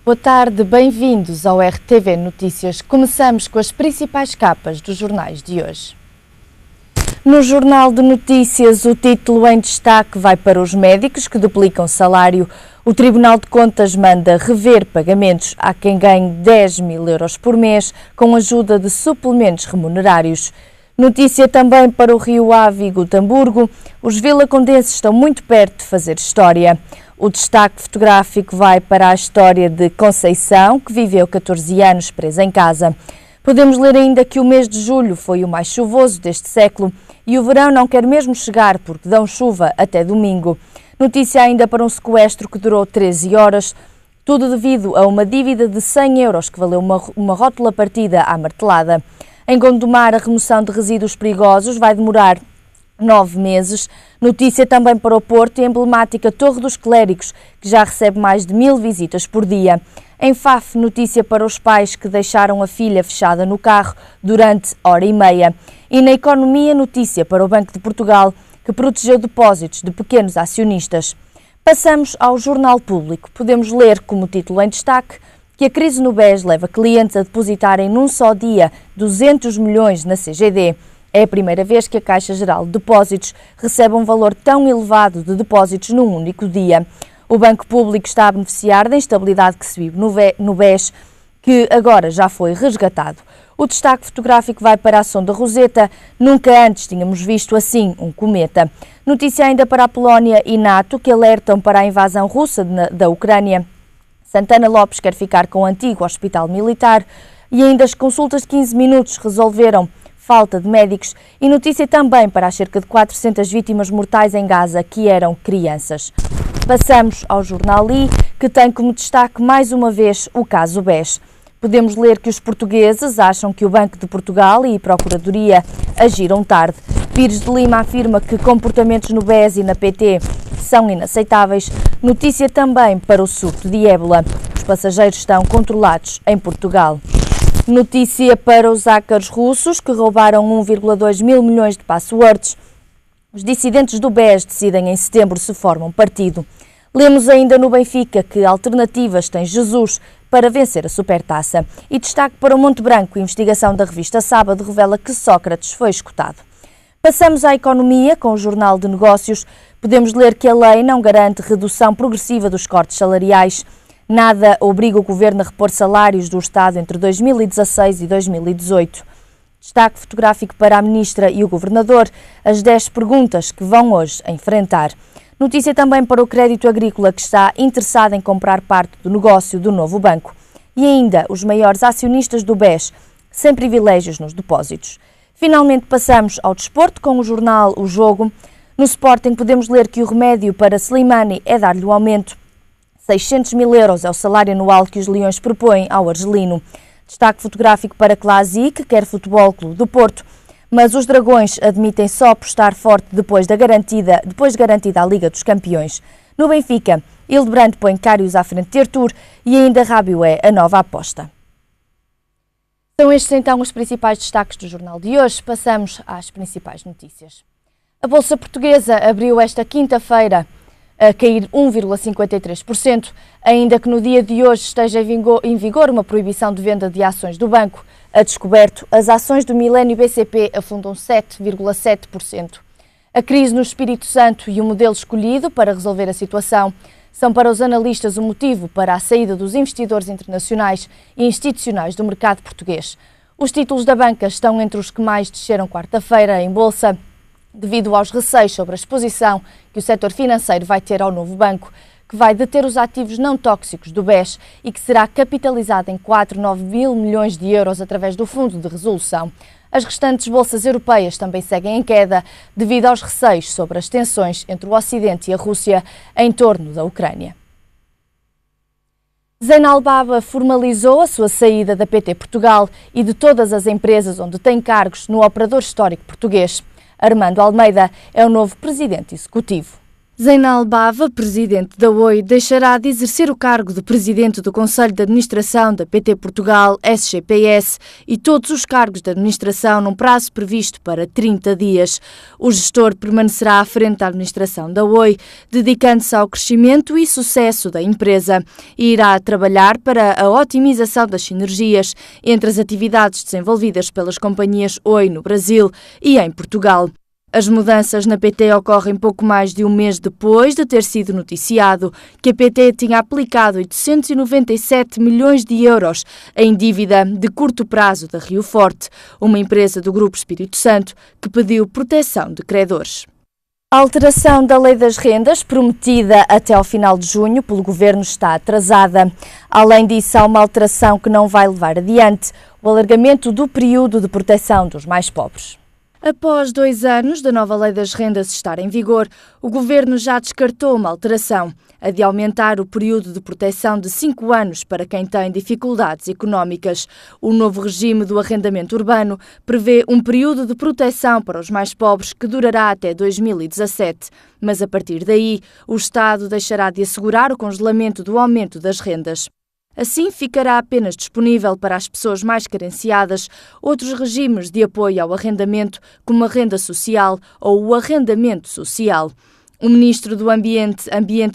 Boa tarde, bem-vindos ao RTV Notícias. Começamos com as principais capas dos jornais de hoje. No Jornal de Notícias, o título em destaque vai para os médicos que duplicam salário. O Tribunal de Contas manda rever pagamentos a quem ganhe 10 mil euros por mês com ajuda de suplementos remunerários. Notícia também para o Rio Ave e Gotemburgo. Os vilacondenses estão muito perto de fazer história. O destaque fotográfico vai para a história de Conceição, que viveu 14 anos presa em casa. Podemos ler ainda que o mês de julho foi o mais chuvoso deste século e o verão não quer mesmo chegar porque dão chuva até domingo. Notícia ainda para um sequestro que durou 13 horas, tudo devido a uma dívida de 100 euros que valeu uma rótula partida à martelada. Em Gondomar, a remoção de resíduos perigosos vai demorar 9 meses. Notícia também para o Porto e a emblemática Torre dos Clérigos, que já recebe mais de 1000 visitas por dia. Em Faf, notícia para os pais que deixaram a filha fechada no carro durante hora e meia. E na economia, notícia para o Banco de Portugal, que protegeu depósitos de pequenos acionistas. Passamos ao Jornal Público. Podemos ler como título em destaque que a crise no BES leva clientes a depositarem num só dia 200 milhões na CGD. É a primeira vez que a Caixa Geral de Depósitos recebe um valor tão elevado de depósitos num único dia. O Banco Público está a beneficiar da instabilidade que se vive no BES, que agora já foi resgatado. O destaque fotográfico vai para a sonda Rosetta. Nunca antes tínhamos visto assim um cometa. Notícia ainda para a Polónia e NATO, que alertam para a invasão russa da Ucrânia. Santana Lopes quer ficar com o antigo hospital militar e ainda as consultas de 15 minutos resolveram falta de médicos e notícia também para as cerca de 400 vítimas mortais em Gaza que eram crianças. Passamos ao Jornal I, que tem como destaque mais uma vez o caso BES. Podemos ler que os portugueses acham que o Banco de Portugal e a Procuradoria agiram tarde. Pires de Lima afirma que comportamentos no BES e na PT são inaceitáveis. Notícia também para o surto de ébola. Os passageiros estão controlados em Portugal. Notícia para os hackers russos que roubaram 1,2 mil milhões de passwords. Os dissidentes do BES decidem em setembro se formam partido. Lemos ainda no Benfica que alternativas tem Jesus para vencer a Supertaça. E destaque para o Monte Branco, a investigação da revista Sábado revela que Sócrates foi escutado. Passamos à economia com o Jornal de Negócios. Podemos ler que a lei não garante redução progressiva dos cortes salariais. Nada obriga o Governo a repor salários do Estado entre 2016 e 2018. Destaque fotográfico para a Ministra e o Governador, as 10 perguntas que vão hoje enfrentar. Notícia também para o crédito agrícola que está interessado em comprar parte do negócio do novo banco. E ainda os maiores acionistas do BES, sem privilégios nos depósitos. Finalmente passamos ao desporto com o jornal O Jogo. No Sporting podemos ler que o remédio para Slimani é dar-lhe o aumento. 600 mil euros é o salário anual que os Leões propõem ao argelino. Destaque fotográfico para Clasi, que quer Futebol Clube do Porto, mas os Dragões admitem só apostar forte depois de garantida a Liga dos Campeões. No Benfica, Hildebrand põe Karius à frente de Artur e ainda Rábio é a nova aposta. São estes então os principais destaques do jornal de hoje. Passamos às principais notícias. A Bolsa Portuguesa abriu esta quinta-feira a cair 1,53%, ainda que no dia de hoje esteja em vigor uma proibição de venda de ações do banco. A descoberto, as ações do Milênio BCP afundam 7,7%. A crise no Espírito Santo e o modelo escolhido para resolver a situação são para os analistas o motivo para a saída dos investidores internacionais e institucionais do mercado português. Os títulos da banca estão entre os que mais desceram quarta-feira em bolsa, devido aos receios sobre a exposição que o setor financeiro vai ter ao novo banco, que vai deter os ativos não tóxicos do BES e que será capitalizado em 4,9 mil milhões de euros através do Fundo de Resolução. As restantes bolsas europeias também seguem em queda devido aos receios sobre as tensões entre o Ocidente e a Rússia em torno da Ucrânia. Zain Al Baba formalizou a sua saída da PT Portugal e de todas as empresas onde tem cargos no operador histórico português. Armando Almeida é o novo presidente executivo. Zeinal Bava, presidente da Oi, deixará de exercer o cargo de presidente do Conselho de Administração da PT Portugal, SGPS, e todos os cargos de administração num prazo previsto para 30 dias. O gestor permanecerá à frente da administração da Oi, dedicando-se ao crescimento e sucesso da empresa, e irá trabalhar para a otimização das sinergias entre as atividades desenvolvidas pelas companhias Oi no Brasil e em Portugal. As mudanças na PT ocorrem pouco mais de um mês depois de ter sido noticiado que a PT tinha aplicado 897 milhões de euros em dívida de curto prazo da Rio Forte, uma empresa do Grupo Espírito Santo que pediu proteção de credores. A alteração da Lei das Rendas, prometida até ao final de junho pelo Governo, está atrasada. Além disso, há uma alteração que não vai levar adiante: o alargamento do período de proteção dos mais pobres. Após 2 anos da nova Lei das Rendas estar em vigor, o Governo já descartou uma alteração, a de aumentar o período de proteção de 5 anos para quem tem dificuldades económicas. O novo regime do arrendamento urbano prevê um período de proteção para os mais pobres que durará até 2017, mas a partir daí o Estado deixará de assegurar o congelamento do aumento das rendas. Assim, ficará apenas disponível para as pessoas mais carenciadas outros regimes de apoio ao arrendamento, como a renda social ou o arrendamento social. O Ministro do Ambiente,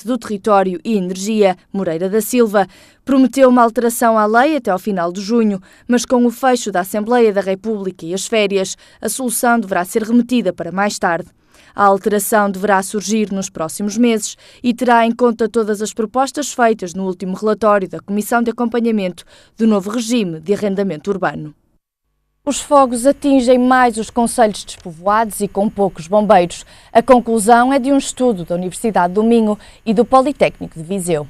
do Território e Energia, Moreira da Silva, prometeu uma alteração à lei até ao final de junho, mas com o fecho da Assembleia da República e as férias, a solução deverá ser remetida para mais tarde. A alteração deverá surgir nos próximos meses e terá em conta todas as propostas feitas no último relatório da Comissão de Acompanhamento do novo regime de arrendamento urbano. Os fogos atingem mais os concelhos despovoados e com poucos bombeiros. A conclusão é de um estudo da Universidade do Minho e do Politécnico de Viseu.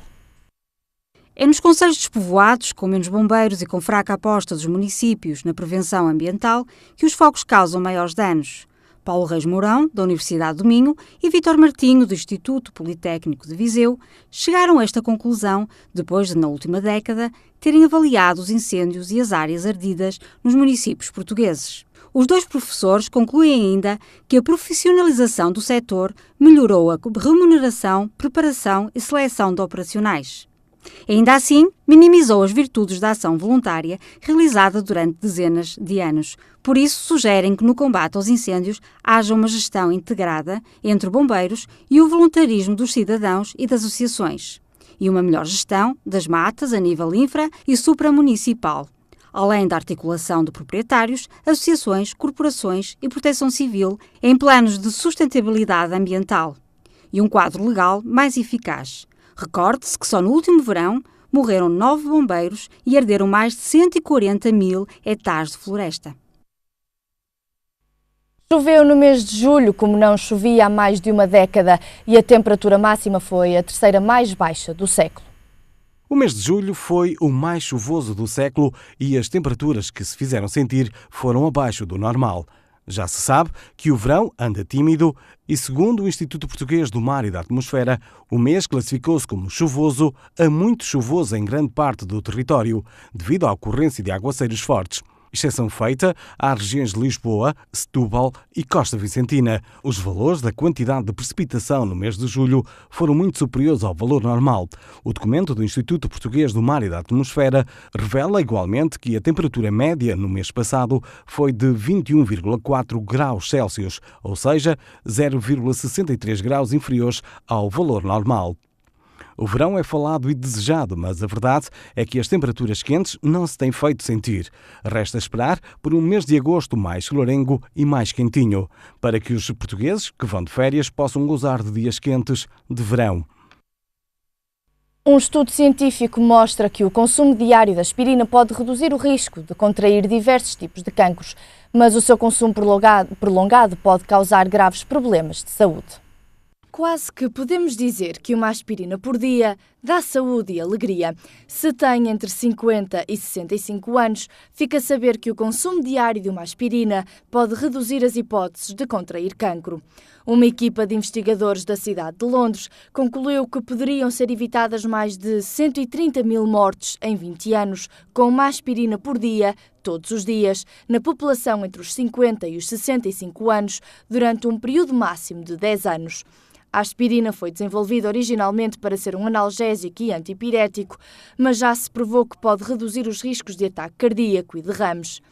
É nos concelhos despovoados, com menos bombeiros e com fraca aposta dos municípios na prevenção ambiental, que os fogos causam maiores danos. Paulo Reis Mourão, da Universidade do Minho, e Vítor Martinho, do Instituto Politécnico de Viseu, chegaram a esta conclusão depois de, na última década, terem avaliado os incêndios e as áreas ardidas nos municípios portugueses. Os dois professores concluem ainda que a profissionalização do setor melhorou a remuneração, preparação e seleção de operacionais. Ainda assim, minimizou as virtudes da ação voluntária realizada durante dezenas de anos. Por isso, sugerem que no combate aos incêndios haja uma gestão integrada entre bombeiros e o voluntarismo dos cidadãos e das associações, e uma melhor gestão das matas a nível infra e supramunicipal, além da articulação de proprietários, associações, corporações e proteção civil em planos de sustentabilidade ambiental e um quadro legal mais eficaz. Recorde-se que só no último verão morreram 9 bombeiros e arderam mais de 140 mil hectares de floresta. Choveu no mês de julho como não chovia há mais de uma década e a temperatura máxima foi a terceira mais baixa do século. O mês de julho foi o mais chuvoso do século e as temperaturas que se fizeram sentir foram abaixo do normal. Já se sabe que o verão anda tímido e, segundo o Instituto Português do Mar e da Atmosfera, o mês classificou-se como chuvoso a muito chuvoso em grande parte do território, devido à ocorrência de aguaceiros fortes. Exceção feita às regiões de Lisboa, Setúbal e Costa Vicentina. Os valores da quantidade de precipitação no mês de julho foram muito superiores ao valor normal. O documento do Instituto Português do Mar e da Atmosfera revela igualmente que a temperatura média no mês passado foi de 21,4 graus Celsius, ou seja, 0,63 graus inferiores ao valor normal. O verão é falado e desejado, mas a verdade é que as temperaturas quentes não se têm feito sentir. Resta esperar por um mês de agosto mais solarengo e mais quentinho, para que os portugueses que vão de férias possam gozar de dias quentes de verão. Um estudo científico mostra que o consumo diário de aspirina pode reduzir o risco de contrair diversos tipos de cancros, mas o seu consumo prolongado pode causar graves problemas de saúde. Quase que podemos dizer que uma aspirina por dia dá saúde e alegria. Se tem entre 50 e 65 anos, fica a saber que o consumo diário de uma aspirina pode reduzir as hipóteses de contrair cancro. Uma equipa de investigadores da cidade de Londres concluiu que poderiam ser evitadas mais de 130 mil mortes em 20 anos com uma aspirina por dia, todos os dias, na população entre os 50 e os 65 anos, durante um período máximo de 10 anos. A aspirina foi desenvolvida originalmente para ser um analgésico e antipirético, mas já se provou que pode reduzir os riscos de ataque cardíaco e derrames.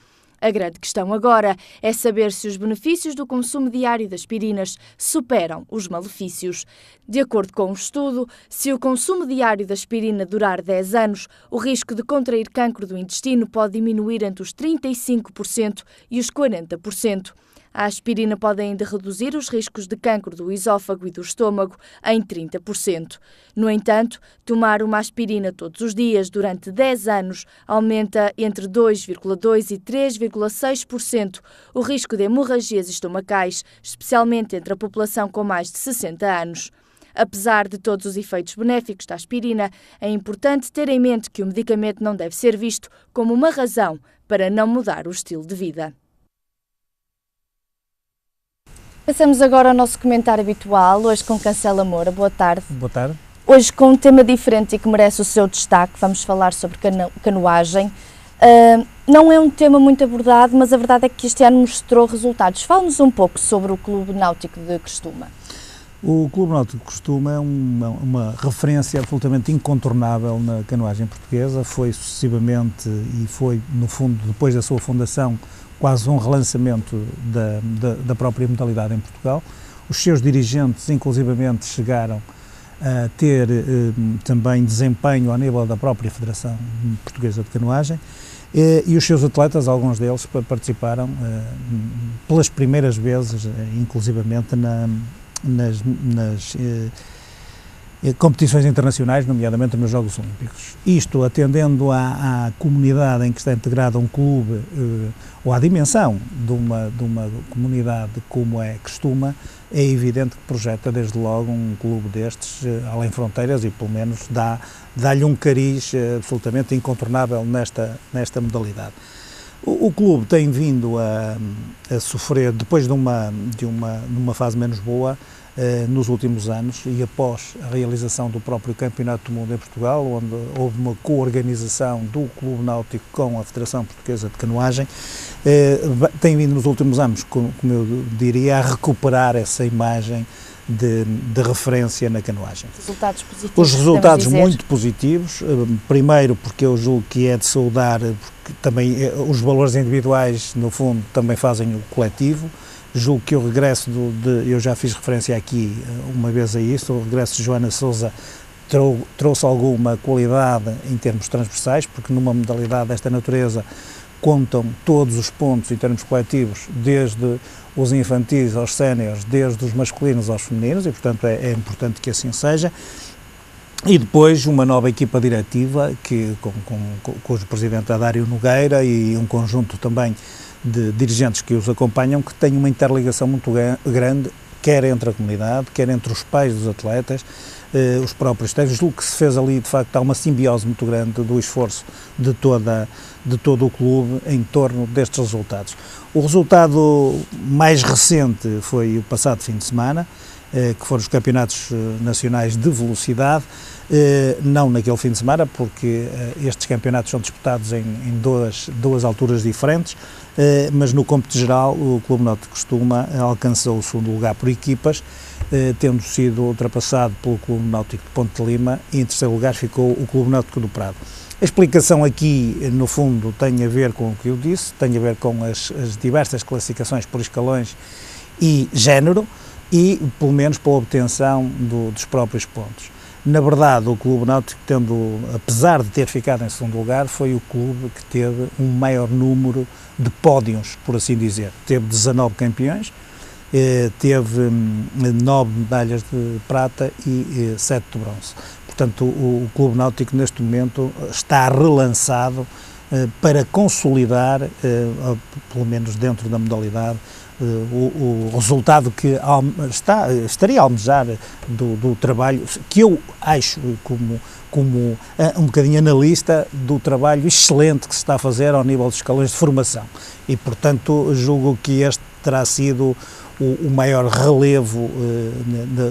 A grande questão agora é saber se os benefícios do consumo diário de aspirinas superam os malefícios. De acordo com um estudo, se o consumo diário de aspirina durar 10 anos, o risco de contrair cancro do intestino pode diminuir entre os 35% e os 40%. A aspirina pode ainda reduzir os riscos de cancro do esófago e do estômago em 30%. No entanto, tomar uma aspirina todos os dias durante 10 anos aumenta entre 2,2% e 3,6% o risco de hemorragias estomacais, especialmente entre a população com mais de 60 anos. Apesar de todos os efeitos benéficos da aspirina, é importante ter em mente que o medicamento não deve ser visto como uma razão para não mudar o estilo de vida. Passamos agora ao nosso comentário habitual, hoje com Cancela Moura. Boa tarde. Boa tarde. Hoje com um tema diferente e que merece o seu destaque, vamos falar sobre canoagem. Não é um tema muito abordado, mas a verdade é que este ano mostrou resultados. Fale-nos um pouco sobre o Clube Náutico de Crestuma. O Clube Náutico de Crestuma é uma referência absolutamente incontornável na canoagem portuguesa. Foi sucessivamente e foi, no fundo, depois da sua fundação, quase um relançamento da própria modalidade em Portugal. Os seus dirigentes, inclusivamente, chegaram a ter também desempenho ao nível da própria Federação Portuguesa de Canoagem e os seus atletas, alguns deles, participaram pelas primeiras vezes, inclusivamente, nas competições internacionais, nomeadamente nos Jogos Olímpicos. Isto atendendo à comunidade em que está integrado um clube, ou à dimensão de uma comunidade como é Crestuma, é evidente que projeta desde logo um clube destes além fronteiras e pelo menos dá-lhe um cariz absolutamente incontornável nesta modalidade. O clube tem vindo a sofrer, depois de uma fase menos boa, nos últimos anos e após a realização do próprio Campeonato do Mundo em Portugal, onde houve uma coorganização do Clube Náutico com a Federação Portuguesa de Canoagem, tem vindo nos últimos anos, como eu diria, a recuperar essa imagem de referência na canoagem. Resultados positivos. Os resultados muito positivos, primeiro porque eu julgo que é de saudar, porque também os valores individuais, no fundo, também fazem o coletivo. Julgo que o regresso eu já fiz referência aqui uma vez a isso, o regresso de Joana Sousa trouxe alguma qualidade em termos transversais, porque numa modalidade desta natureza contam todos os pontos em termos coletivos, desde os infantis aos séniores, desde os masculinos aos femininos, e portanto é importante que assim seja. E depois uma nova equipa diretiva, cujo presidente é Dário Nogueira e um conjunto também de dirigentes que os acompanham, que têm uma interligação muito grande, quer entre a comunidade, quer entre os pais dos atletas, os próprios técnicos. O que se fez ali, de facto, há uma simbiose muito grande do esforço de todo o clube em torno destes resultados. O resultado mais recente foi o passado fim de semana, que foram os campeonatos nacionais de velocidade, não naquele fim de semana, porque estes campeonatos são disputados em duas alturas diferentes, mas no cômputo geral o Clube Náutico de Crestuma alcançou o segundo lugar por equipas, tendo sido ultrapassado pelo Clube Náutico de Ponte de Lima, e em terceiro lugar ficou o Clube Náutico do Prado. A explicação aqui, no fundo, tem a ver com o que eu disse, tem a ver com as diversas classificações por escalões e género, e pelo menos pela obtenção dos próprios pontos. Na verdade, o Clube Náutico, apesar de ter ficado em segundo lugar, foi o clube que teve um maior número de pódios, por assim dizer. Teve 19 campeões, teve 9 medalhas de prata e 7 de bronze. Portanto, o Clube Náutico neste momento está relançado para consolidar, pelo menos dentro da modalidade, o resultado que estaria a almejar do trabalho, que eu acho como um bocadinho analista do trabalho excelente que se está a fazer ao nível dos escalões de formação, e portanto julgo que este terá sido o maior relevo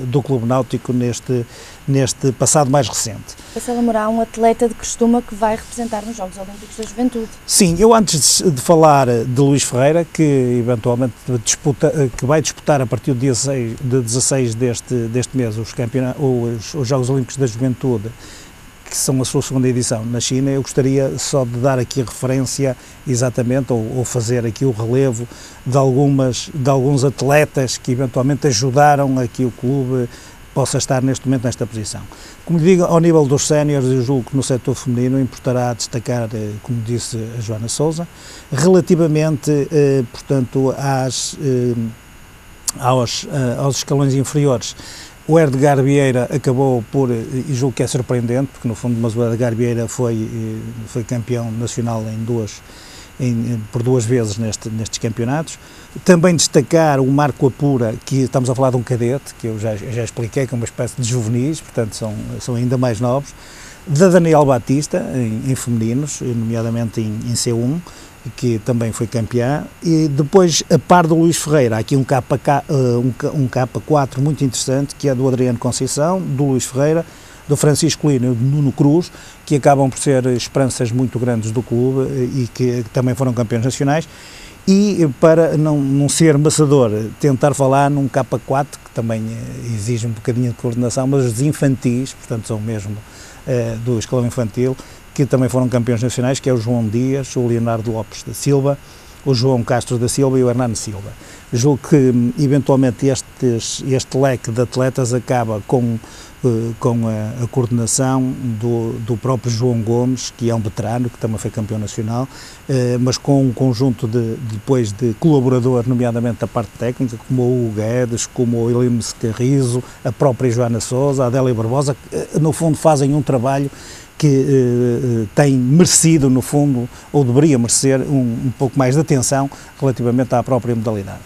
do Clube Náutico neste passado mais recente. Marcelo Mourão, um atleta de costume que vai representar nos Jogos Olímpicos da Juventude. Sim, eu antes de falar de Luís Ferreira, que eventualmente que vai disputar a partir do dia 16 deste mês os Jogos Olímpicos da Juventude, que são a sua segunda edição na China, eu gostaria só de dar aqui referência exatamente, ou fazer aqui o relevo de alguns atletas que eventualmente ajudaram a que o clube possa estar neste momento nesta posição. Como digo, ao nível dos séniores, eu julgo que no setor feminino importará destacar, como disse a Joana Sousa, relativamente, portanto, aos escalões inferiores. O Edgar Vieira acabou por, e julgo que é surpreendente, porque no fundo, mas o Edgar Vieira foi campeão nacional por 2 vezes nestes campeonatos. Também destacar o Marco Apura, que estamos a falar de um cadete, que eu já expliquei, que é uma espécie de juvenis, portanto são ainda mais novos. Da Daniel Batista, em femininos, nomeadamente em C1, que também foi campeã, e depois, a par do Luís Ferreira, há aqui um K4 muito interessante, que é do Adriano Conceição, do Luís Ferreira, do Francisco Lino e do Nuno Cruz, que acabam por ser esperanças muito grandes do clube e que também foram campeões nacionais. E para não ser maçador, tentar falar num K4, que também exige um bocadinho de coordenação, mas os infantis, portanto são mesmo do escalão infantil, que também foram campeões nacionais, que é o João Dias, o Leonardo Lopes da Silva, o João Castro da Silva e o Hernando Silva. Julgo que, eventualmente, este leque de atletas acaba com a coordenação do próprio João Gomes, que é um veterano, que também foi campeão nacional, mas com um conjunto depois de colaboradores, nomeadamente da parte técnica, como o Hugo Guedes, como o Elim Carrizo, a própria Joana Sousa, a Adélia Barbosa, que no fundo fazem um trabalho que tem merecido, no fundo, ou deveria merecer um pouco mais de atenção relativamente à própria modalidade.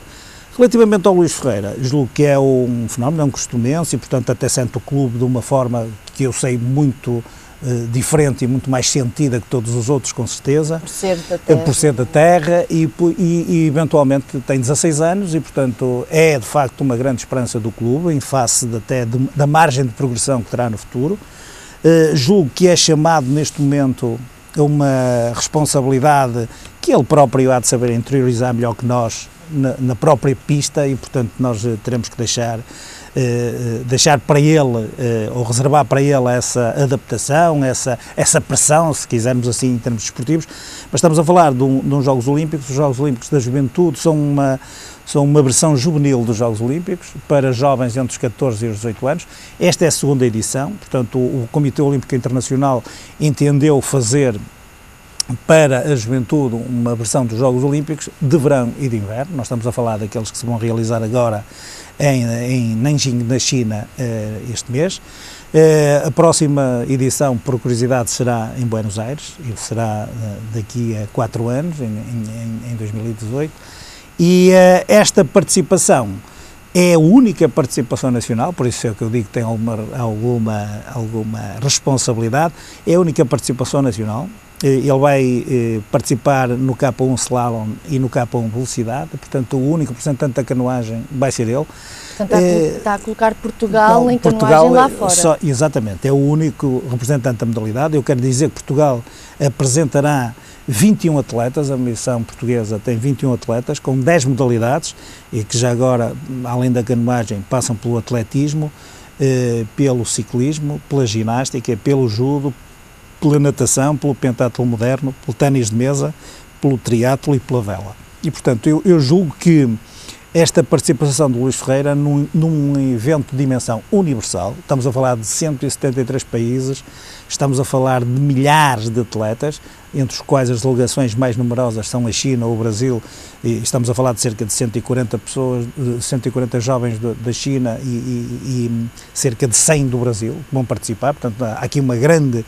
Relativamente ao Luís Ferreira, julgo que é um fenómeno, é um costumense e, portanto, até sente o clube de uma forma que eu sei muito diferente e muito mais sentida que todos os outros, com certeza. Por ser da terra e eventualmente tem 16 anos e, portanto, é de facto uma grande esperança do clube, em face da margem de progressão que terá no futuro. Julgo que é chamado neste momento a uma responsabilidade que ele próprio há de saber interiorizar melhor que nós na própria pista e, portanto, nós teremos que deixar para ele, ou reservar para ele essa adaptação, essa pressão, se quisermos assim, em termos desportivos. Mas estamos a falar de uns Jogos Olímpicos. Os Jogos Olímpicos da Juventude são uma versão juvenil dos Jogos Olímpicos, para jovens entre os 14 e os 18 anos. Esta é a segunda edição, portanto, o Comitê Olímpico Internacional entendeu fazer para a juventude uma versão dos Jogos Olímpicos de verão e de inverno. Nós estamos a falar daqueles que se vão realizar agora em Nanjing, na China, este mês. A próxima edição, por curiosidade, será em Buenos Aires, e será daqui a 4 anos, em 2018. E esta participação é a única participação nacional, por isso é que eu digo que tem alguma responsabilidade, é a única participação nacional. Ele vai participar no K1 Slalom e no K1 Velocidade, portanto o único representante da canoagem vai ser ele. Portanto, está a colocar Portugal em canoagem lá fora. Exatamente, é o único representante da modalidade. Eu quero dizer que Portugal apresentará 21 atletas, a missão portuguesa tem 21 atletas, com 10 modalidades, e que já agora, além da canoagem, passam pelo atletismo, pelo ciclismo, pela ginástica, pelo judo, pela natação, pelo pentatlo moderno, pelo ténis de mesa, pelo triatlo e pela vela. E, portanto, eu julgo que esta participação do Luís Ferreira num evento de dimensão universal, estamos a falar de 173 países, estamos a falar de milhares de atletas, entre os quais as delegações mais numerosas são a China ou o Brasil, e estamos a falar de cerca de 140 pessoas, 140 jovens da China e cerca de 100 do Brasil que vão participar. Portanto, há aqui uma grande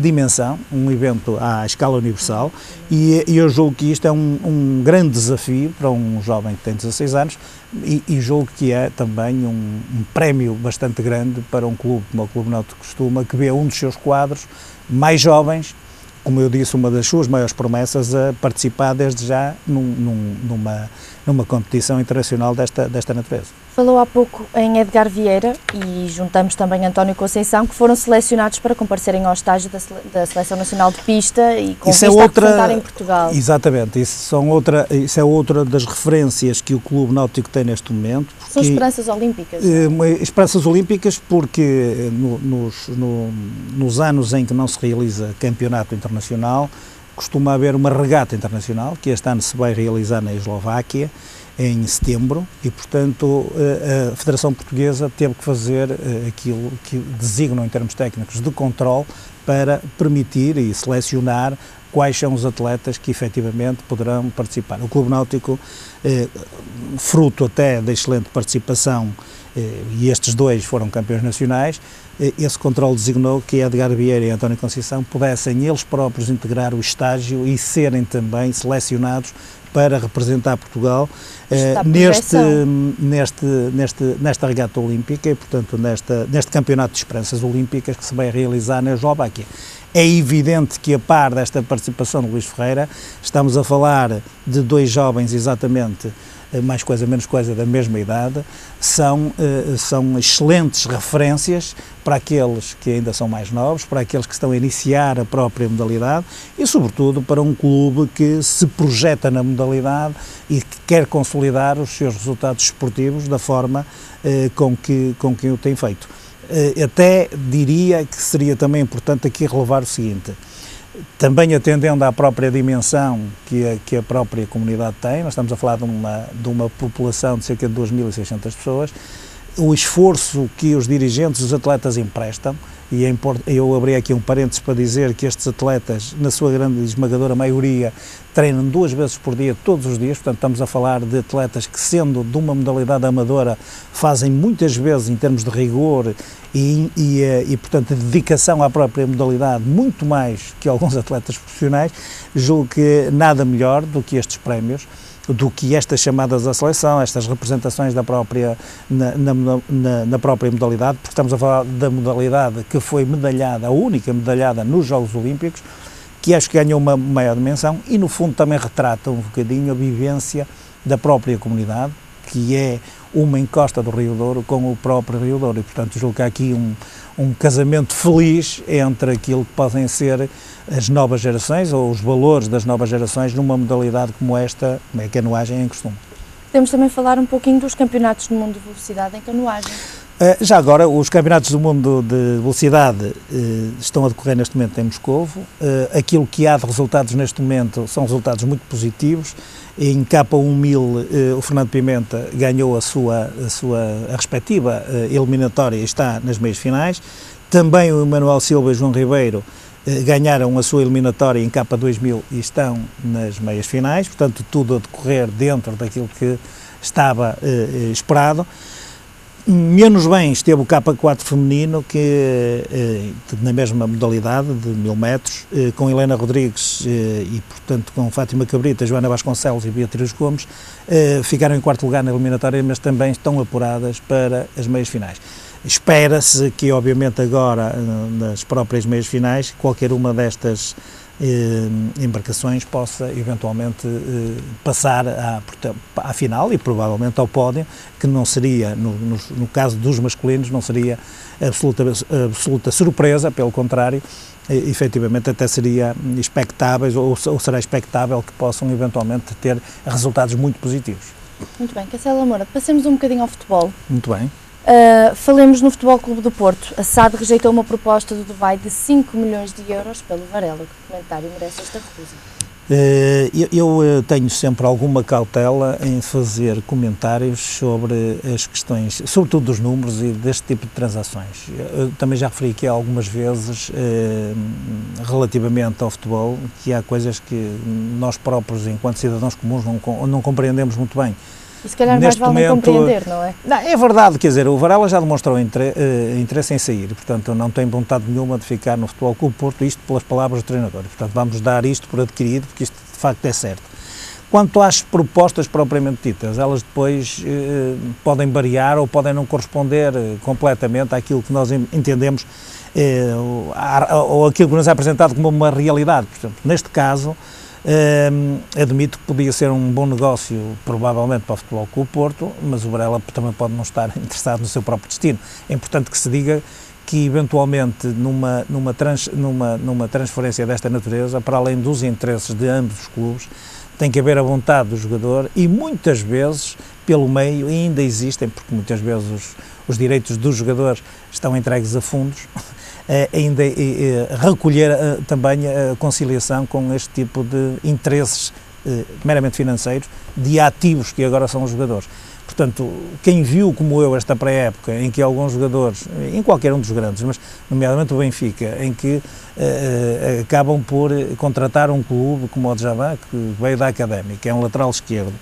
dimensão, um evento à escala universal, e eu julgo que isto é um grande desafio para um jovem que tem 16 anos e julgo que é também um prémio bastante grande para um clube como o Clube Náutico Costuma, que vê um dos seus quadros mais jovens como eu disse, uma das suas maiores promessas a participar desde já numa competição internacional desta natureza. Falou há pouco em Edgar Vieira e juntamos também António Conceição, que foram selecionados para comparecerem ao estágio da Seleção Nacional de Pista e com vista a representar em Portugal. Exatamente, isso é outra das referências que o Clube Náutico tem neste momento. São esperanças olímpicas? Esperanças olímpicas porque nos anos em que não se realiza campeonato internacional, costuma haver uma regata internacional, que este ano se vai realizar na Eslováquia, em setembro, e portanto a Federação Portuguesa teve que fazer aquilo que designam em termos técnicos de controle para permitir e selecionar quais são os atletas que efetivamente poderão participar. O Clube Náutico, fruto até da excelente participação, e estes dois foram campeões nacionais, esse controle designou que Edgar Vieira e António Conceição pudessem eles próprios integrar o estágio e serem também selecionados para representar Portugal nesta regata olímpica e, portanto, neste campeonato de esperanças olímpicas que se vai realizar na Eslováquia. É evidente que, a par desta participação de Luís Ferreira, estamos a falar de dois jovens exatamente, mais coisa, menos coisa, da mesma idade, são excelentes referências para aqueles que ainda são mais novos, para aqueles que estão a iniciar a própria modalidade e, sobretudo, para um clube que se projeta na modalidade e que quer consolidar os seus resultados esportivos da forma com que o tem feito. Até diria que seria também importante aqui relevar o seguinte: também atendendo à própria dimensão que a própria comunidade tem, nós estamos a falar de uma população de cerca de 2.600 pessoas, o esforço que os dirigentes, os atletas emprestam, e eu abri aqui um parênteses para dizer que estes atletas, na sua grande e esmagadora maioria, treinam 2 vezes por dia, todos os dias, portanto estamos a falar de atletas que, sendo de uma modalidade amadora, fazem muitas vezes, em termos de rigor e portanto, de dedicação à própria modalidade, muito mais que alguns atletas profissionais. Julgo que nada melhor do que estes prémios, do que estas chamadas à seleção, estas representações na própria modalidade, porque estamos a falar da modalidade que foi medalhada, a única medalhada nos Jogos Olímpicos, que acho que ganhou uma maior dimensão e, no fundo, também retrata um bocadinho a vivência da própria comunidade, que é uma encosta do Rio Douro com o próprio Rio Douro, e, portanto, julgo que há aqui um casamento feliz entre aquilo que podem ser as novas gerações, ou os valores das novas gerações, numa modalidade como esta, a canoagem em costume. Podemos também falar um pouquinho dos campeonatos do mundo de velocidade em canoagem. Já agora, os campeonatos do mundo de velocidade estão a decorrer neste momento em Moscovo. Aquilo que há de resultados neste momento são resultados muito positivos. Em K1000, o Fernando Pimenta ganhou a respectiva eliminatória e está nas meias finais. Também o Emanuel Silva e João Ribeiro ganharam a sua eliminatória em K2000 e estão nas meias finais. Portanto, tudo a decorrer dentro daquilo que estava esperado. Menos bem esteve o K4 feminino, que na mesma modalidade de 1000 metros, com Helena Rodrigues e, portanto, com Fátima Cabrita, Joana Vasconcelos e Beatriz Gomes, ficaram em 4º lugar na eliminatória, mas também estão apuradas para as meias finais. Espera-se que, obviamente, agora, nas próprias meias finais, qualquer uma destas embarcações possa eventualmente passar à final e provavelmente ao pódio, que não seria, no caso dos masculinos, não seria absoluta surpresa, pelo contrário, efetivamente até seria expectáveis ou será expectável que possam eventualmente ter resultados muito positivos. Muito bem, Castelo Moura, passemos um bocadinho ao futebol. Muito bem. Falemos no Futebol Clube do Porto. A SAD rejeitou uma proposta do Dubai de 5 milhões de euros pelo Varela. Que comentário merece esta recusa? Eu tenho sempre alguma cautela em fazer comentários sobre as questões, sobretudo dos números e deste tipo de transações. Eu também já referi aqui algumas vezes, relativamente ao futebol, que há coisas que nós próprios, enquanto cidadãos comuns, não compreendemos muito bem. E se calhar mais vale não compreender, não é? Não, é verdade, quer dizer, o Varela já demonstrou interesse em sair, portanto não tem vontade nenhuma de ficar no Futebol Clube Porto, isto pelas palavras do treinador, portanto vamos dar isto por adquirido, porque isto de facto é certo. Quanto às propostas propriamente ditas, elas depois podem variar ou podem não corresponder completamente àquilo que nós entendemos ou aquilo que nos é apresentado como uma realidade. Portanto, neste caso, admito que podia ser um bom negócio, provavelmente, para o Futebol Clube Porto, mas o Varela também pode não estar interessado no seu próprio destino. É importante que se diga que, eventualmente, numa transferência desta natureza, para além dos interesses de ambos os clubes, tem que haver a vontade do jogador e, muitas vezes, pelo meio, ainda existem, porque muitas vezes os direitos dos jogadores estão entregues a fundos, ainda recolher também a conciliação com este tipo de interesses meramente financeiros de ativos que agora são os jogadores. Portanto, quem viu como eu esta pré-época, em que alguns jogadores, em qualquer um dos grandes, mas nomeadamente o Benfica, em que acabam por contratar um clube como o Djabá, que veio da Académica, é um lateral esquerdo,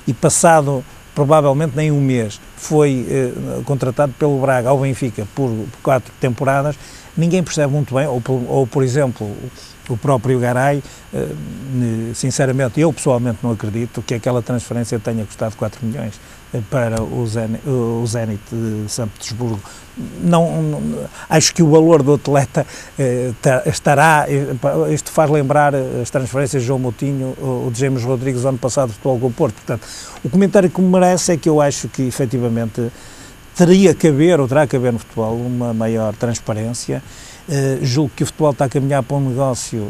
e passado provavelmente nem um mês foi contratado pelo Braga ao Benfica por 4 temporadas, ninguém percebe muito bem, ou por exemplo, o próprio Garay, sinceramente, eu pessoalmente não acredito que aquela transferência tenha custado 4 milhões para o Zenit de São Petersburgo. Acho que o valor do atleta estará, isto faz lembrar as transferências de João Moutinho, o de James Rodrigues, ano passado, do Futebol Clube Porto. Portanto, o comentário que me merece é que eu acho que, efetivamente, terá que haver no futebol uma maior transparência. Julgo que o futebol está a caminhar para um negócio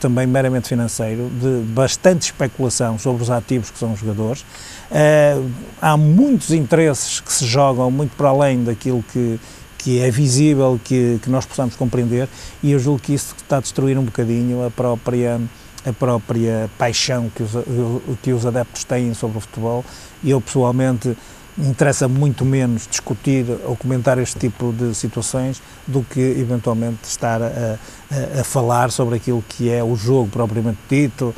também meramente financeiro, de bastante especulação sobre os ativos que são os jogadores. Há muitos interesses que se jogam muito para além daquilo que é visível, que nós possamos compreender, e eu julgo que isso está a destruir um bocadinho a própria paixão que os adeptos têm sobre o futebol, e eu pessoalmente interessa muito menos discutir ou comentar este tipo de situações do que eventualmente estar a falar sobre aquilo que é o jogo propriamente dito,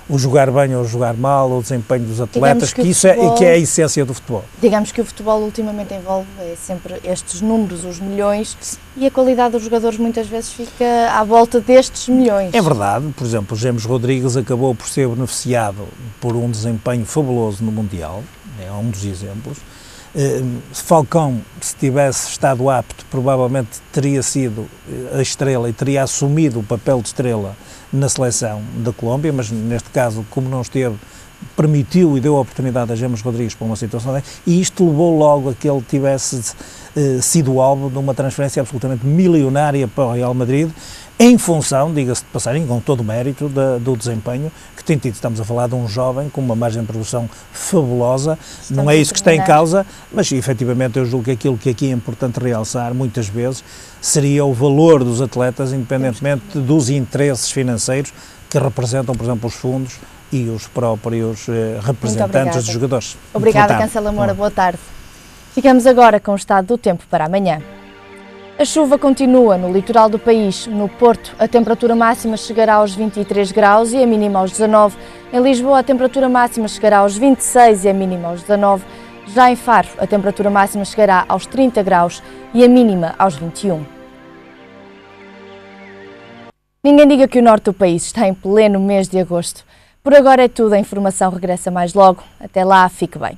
o jogar bem ou jogar mal, o desempenho dos atletas, que é a essência do futebol. Digamos que o futebol ultimamente envolve sempre estes números, os milhões, e a qualidade dos jogadores muitas vezes fica à volta destes milhões. É verdade, por exemplo, o James Rodrigues acabou por ser beneficiado por um desempenho fabuloso no Mundial, é um dos exemplos. Falcão, se tivesse estado apto, provavelmente teria sido a estrela e teria assumido o papel de estrela na seleção da Colômbia, mas neste caso, como não esteve, permitiu e deu a oportunidade a James Rodrigues para uma situação dessa, e isto levou logo a que ele tivesse sido alvo de uma transferência absolutamente milionária para o Real Madrid, em função, diga-se de passagem, com todo o mérito do desempenho que tem tido. Estamos a falar de um jovem com uma margem de produção fabulosa, não é isso que está em causa, mas efetivamente eu julgo que aquilo que aqui é importante realçar, muitas vezes, seria o valor dos atletas, independentemente dos interesses financeiros que representam, por exemplo, os fundos e os próprios representantes dos jogadores. Obrigada, Cancela Moura, boa tarde. Ficamos agora com o estado do tempo para amanhã. A chuva continua no litoral do país. No Porto, a temperatura máxima chegará aos 23 graus e a mínima aos 19. Em Lisboa, a temperatura máxima chegará aos 26 e a mínima aos 19. Já em Faro, a temperatura máxima chegará aos 30 graus e a mínima aos 21. Ninguém diga que o norte do país está em pleno mês de agosto. Por agora é tudo, a informação regressa mais logo. Até lá, fique bem.